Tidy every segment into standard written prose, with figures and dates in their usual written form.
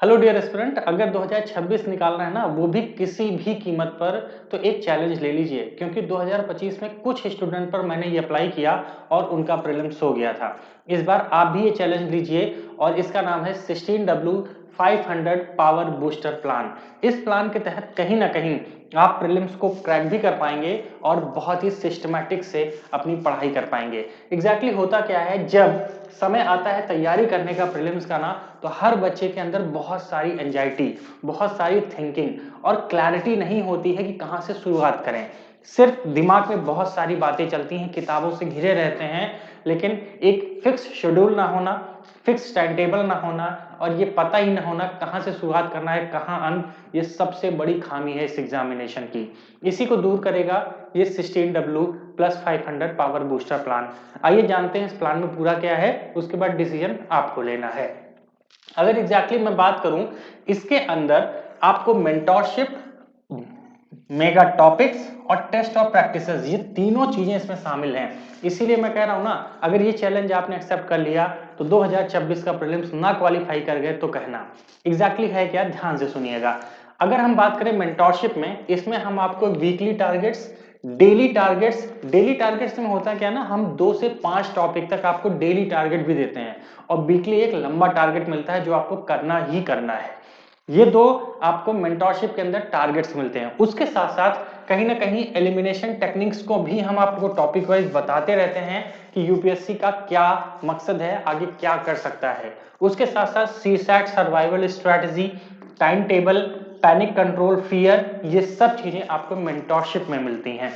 Hello dear aspirant, अगर 2026 निकालना है ना वो भी किसी भी कीमत पर, तो एक चैलेंज ले लीजिए क्योंकि 2025 में कुछ स्टूडेंट पर मैंने ये अप्लाई किया और उनका प्रीलिम्स हो गया था। इस बार आप भी ये चैलेंज लीजिए और इसका नाम है 16W 500 पावर बूस्टर प्लान। इस प्लान के तहत कहीं ना कहीं आप प्रीलिम्स को क्रैक भी कर पाएंगे और बहुत ही सिस्टमैटिक से अपनी पढ़ाई कर पाएंगे। एग्जैक्टली होता क्या है, जब समय आता है तैयारी करने का प्रीलिम्स का ना, तो हर बच्चे के अंदर बहुत सारी एंजाइटी, बहुत सारी थिंकिंग और क्लैरिटी नहीं होती है कि कहां से शुरुआत करें। सिर्फ दिमाग में बहुत सारी बातें चलती हैं, किताबों से घिरे रहते हैं, लेकिन एक फिक्स शेड्यूल ना होना, फिक्स टाइम टेबल ना होना और ये पता ही ना होना कहां से शुरुआत करना है कहां अंत, ये सबसे बड़ी खामी है इस एग्जामिनेशन की। इसी को दूर करेगा ये 16W plus 500 power booster plan. आइए जानते हैं इस प्लान में पूरा क्या है, उसके बाद डिसीजन आपको लेना है। अगर एग्जैक्टली मैं बात करूं, इसके अंदर आपको मेंटोरशिप, मेगा टॉपिक्स और टेस्ट ऑफ प्रैक्टिसेस, ये तीनों चीजें इसमें शामिल हैं। इसीलिए मैं कह रहा हूं ना, अगर ये चैलेंज आपने एक्सेप्ट कर लिया तो 2026 का प्रीलिम्स ना क्वालिफाई कर गए तो कहना। एग्जैक्टली है क्या, ध्यान से सुनिएगा। अगर हम बात करें मेंटोरशिप में, इसमें हम आपको वीकली टारगेट्स, डेली टारगेट्स में होता क्या ना, हम 2 से 5 टॉपिक तक आपको डेली टारगेट भी देते हैं और वीकली एक लंबा टारगेट मिलता है जो आपको करना ही करना है। ये दो आपको मेंटोरशिप के अंदर टारगेट्स मिलते हैं। उसके साथ साथ कहीं ना कहीं एलिमिनेशन टेक्निक्स को भी हम आपको टॉपिक वाइज बताते रहते हैं कि यूपीएससी का क्या मकसद है, आगे क्या कर सकता है। उसके साथ साथ CSAT survival strategy, time table, panic control, fear, ये सब चीजें आपको मेंटोरशिप में मिलती हैं।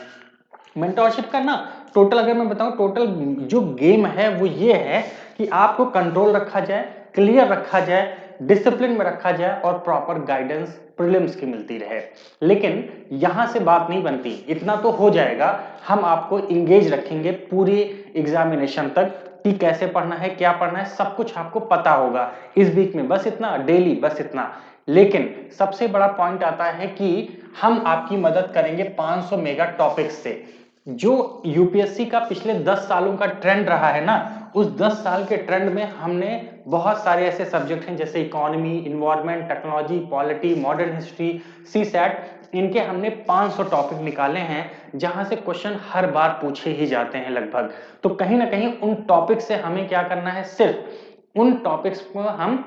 मेंटोरशिप का ना टोटल अगर मैं बताऊं, टोटल जो गेम है वो ये है कि आपको कंट्रोल रखा जाए, क्लियर रखा जाए, डिसिप्लिन में रखा जाए और प्रॉपर गाइडेंस प्रीलिम्स की मिलती रहे। लेकिन यहां से बात नहीं बनती, इतना तो हो जाएगा, हम आपको इंगेज रखेंगे पूरे एग्जामिनेशन तक कि कैसे पढ़ना है, क्या पढ़ना है, सब कुछ आपको पता होगा इस वीक में। बस इतना, डेली बस इतना। लेकिन सबसे बड़ा पॉइंट आता है कि हम आपकी मदद करेंगे 500 मेगा टॉपिक्स से। जो यूपीएससी का पिछले 10 सालों का ट्रेंड रहा है ना, उस 10 साल के ट्रेंड में हमने बहुत सारे ऐसे सब्जेक्ट हैं जैसे economy, environment, technology, polity, modern history, CSAT, इनके हमने 500 टॉपिक निकाले हैं जहां से क्वेश्चन हर बार पूछे ही जाते हैं लगभग। तो कहीं ना कहीं उन टॉपिक से हमें क्या करना है, सिर्फ उन टॉपिक्स को हम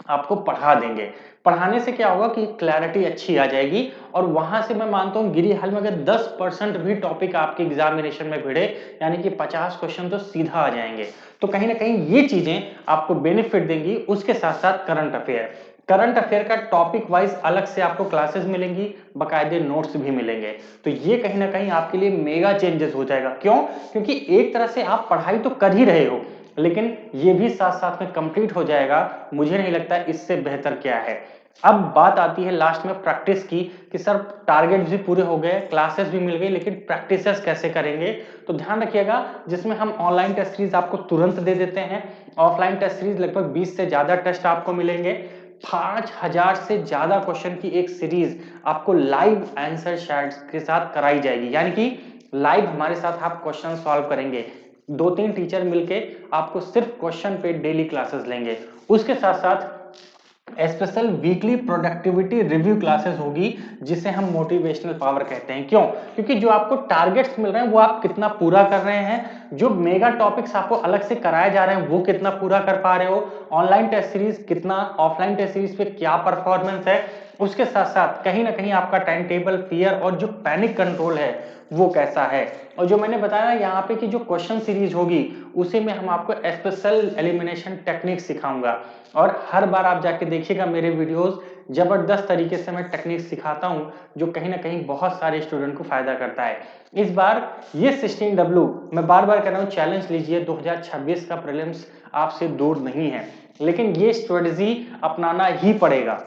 आपको पढ़ा देंगे। पढ़ाने से क्या होगा कि क्लैरिटी अच्छी आ जाएगी और वहां से मैं मानता हूं गिरी हाल में अगर 10% भी टॉपिक आपके एग्जामिनेशन में भिड़े, यानी कि 50 क्वेश्चन तो सीधा आ जाएंगे। तो कहीं ना कहीं ये चीजें आपको बेनिफिट देंगी। उसके साथ साथ करंट अफेयर का टॉपिक वाइज अलग से आपको क्लासेस मिलेंगी, बाकायदे नोट्स भी मिलेंगे। तो ये कहीं ना कहीं आपके लिए मेगा चेंजेस हो जाएगा। क्यों? क्योंकि एक तरह से आप पढ़ाई तो कर ही रहे हो, लेकिन ये भी साथ साथ में कंप्लीट हो जाएगा। मुझे नहीं लगता इससे बेहतर क्या है। अब बात आती है लास्ट में प्रैक्टिस की कि सर टारगेट भी पूरे हो गए, क्लासेस भी मिल गई, लेकिन प्रैक्टिसेस कैसे करेंगे? तो ध्यान रखिएगा, जिसमें हम ऑनलाइन टेस्ट सीरीज आपको तुरंत दे देते हैं। ऑफलाइन टेस्ट सीरीज लगभग 20 से ज्यादा टेस्ट आपको मिलेंगे। 5000 से ज्यादा क्वेश्चन की एक सीरीज आपको लाइव आंसर शीट्स के साथ कराई जाएगी, यानी कि लाइव हमारे साथ आप क्वेश्चन सॉल्व करेंगे। 2-3 टीचर मिलके आपको सिर्फ क्वेश्चन पे डेली क्लासेस लेंगे। उसके साथ साथ special weekly productivity review classes होगी, जिसे हम मोटिवेशनल पावर कहते हैं। क्यों? क्योंकि जो आपको टारगेट्स मिल रहे हैं वो आप कितना पूरा कर रहे हैं, जो मेगा टॉपिक्स आपको अलग से कराए जा रहे हैं वो कितना पूरा कर पा रहे हो, ऑनलाइन टेस्ट सीरीज कितना, ऑफलाइन टेस्ट सीरीज पे क्या परफॉर्मेंस है, उसके साथ साथ कहीं ना कहीं आपका टाइम टेबल, फियर और जो पैनिक कंट्रोल है वो कैसा है। और जो मैंने बताया यहाँ पे कि जो क्वेश्चन सीरीज होगी उसे में हम आपको स्पेशल एलिमिनेशन टेक्निक सिखाऊंगा। और हर बार आप जाके देखिएगा मेरे वीडियोस, जबरदस्त तरीके से मैं टेक्निक सिखाता हूं जो कहीं ना कहीं बहुत सारे स्टूडेंट को फायदा करता है। इस बार ये 16W, मैं बार बार कह रहा हूं, चैलेंज लीजिए। 2026 का प्रीलिम्स आपसे दूर नहीं है, लेकिन ये स्ट्रेटजी अपनाना ही पड़ेगा।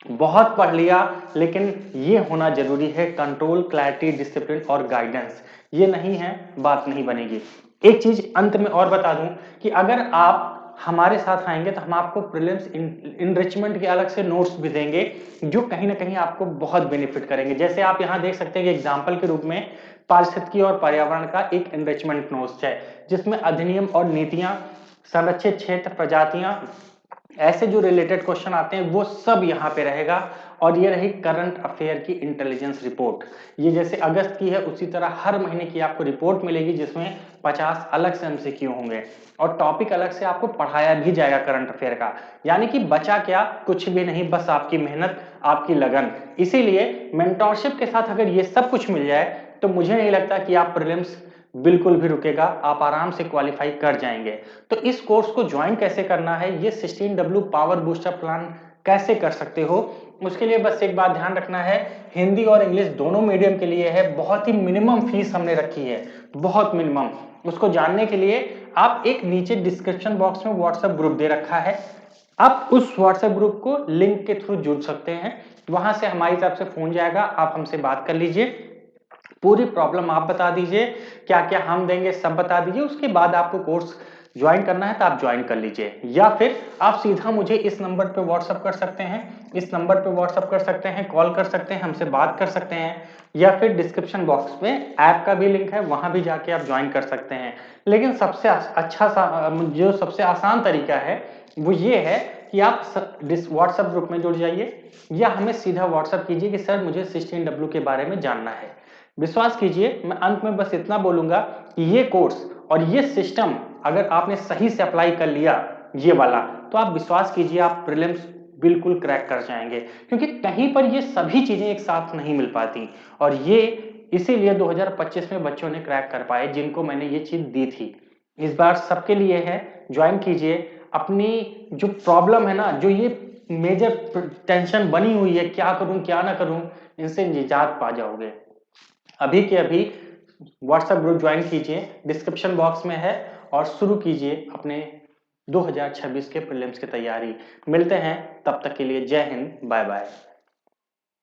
बहुत पढ़ लिया, लेकिन ये होना जरूरी है, कंट्रोल, क्लैरिटी, डिसिप्लिन और गाइडेंस। ये नहीं है, बात नहीं बनेगी। एक चीज अंत में और बता दूं कि अगर आप हमारे साथ आएंगे तो हम आपको प्रीलिम्स इनरिचमेंट के अलग से नोट्स भी देंगे जो कहीं ना कहीं आपको बहुत बेनिफिट करेंगे। जैसे आप यहां देख सकते हैं कि एग्जाम्पल के रूप में पारिस्थितिकी और पर्यावरण का एक इनरिचमेंट नोट्स है, जिसमें अधिनियम और नीतियां, संरक्षित क्षेत्र, प्रजातियां, ऐसे जो रिलेटेड क्वेश्चन आते हैं वो सब यहाँ पे रहेगा। और ये रही करंट अफेयर की इंटेलिजेंस रिपोर्ट। ये जैसे अगस्त की है उसी तरह हर महीने की आपको रिपोर्ट मिलेगी जिसमें 50 अलग से एमसीक्यू होंगे और टॉपिक अलग से आपको पढ़ाया भी जाएगा करंट अफेयर का। यानी कि बचा क्या, कुछ भी नहीं, बस आपकी मेहनत, आपकी लगन। इसीलिए मेंटोरशिप के साथ अगर ये सब कुछ मिल जाए तो मुझे नहीं लगता कि आप प्रीलिम्स बिल्कुल भी रुकेगा, आप आराम से क्वालिफाई कर जाएंगे। तो इस कोर्स को ज्वाइन कैसे करना है, ये 16W पावर बूस्टर प्लान कैसे कर सकते हो, उसके लिए बस एक बात ध्यान रखना है, हिंदी और इंग्लिश दोनों मीडियम के लिए है। बहुत ही मिनिमम फीस हमने रखी है, बहुत मिनिमम। उसको जानने के लिए आप एक नीचे डिस्क्रिप्शन बॉक्स में व्हाट्सएप ग्रुप दे रखा है, आप उस व्हाट्सएप ग्रुप को लिंक के थ्रू जुड़ सकते हैं। वहां से हमारी तरफ से फोन जाएगा, आप हमसे बात कर लीजिए, पूरी प्रॉब्लम आप बता दीजिए, क्या क्या हम देंगे सब बता दीजिए। उसके बाद आपको कोर्स ज्वाइन करना है तो आप ज्वाइन कर लीजिए, या फिर आप सीधा मुझे इस नंबर पे व्हाट्सएप कर सकते हैं, इस नंबर पे व्हाट्सएप कर सकते हैं, कॉल कर सकते हैं, हमसे बात कर सकते हैं, या फिर डिस्क्रिप्शन बॉक्स में ऐप का भी लिंक है, वहां भी जाके आप ज्वाइन कर सकते हैं। लेकिन सबसे अच्छा जो सबसे आसान तरीका है वो ये है कि आप व्हाट्सएप ग्रुप में जुड़ जाइए या हमें सीधा व्हाट्सएप कीजिए कि सर मुझे 16W के बारे में जानना है। विश्वास कीजिए, मैं अंत में बस इतना बोलूंगा कि ये कोर्स और ये सिस्टम अगर आपने सही से अप्लाई कर लिया ये वाला, तो आप विश्वास कीजिए आप प्रीलिम्स बिल्कुल क्रैक कर जाएंगे, क्योंकि कहीं पर ये सभी चीजें एक साथ नहीं मिल पाती। और ये इसीलिए 2025 में बच्चों ने क्रैक कर पाए जिनको मैंने ये चीज दी थी। इस बार सबके लिए है, ज्वाइन कीजिए। अपनी जो प्रॉब्लम है ना, जो ये मेजर टेंशन बनी हुई है, क्या करूं क्या ना करूं, इनसे निजात पा जाओगे। अभी के अभी व्हाट्सएप ग्रुप ज्वाइन कीजिए, डिस्क्रिप्शन बॉक्स में है, और शुरू कीजिए अपने 2026 के प्रीलिम्स की तैयारी। मिलते हैं, तब तक के लिए जय हिंद, बाय बाय।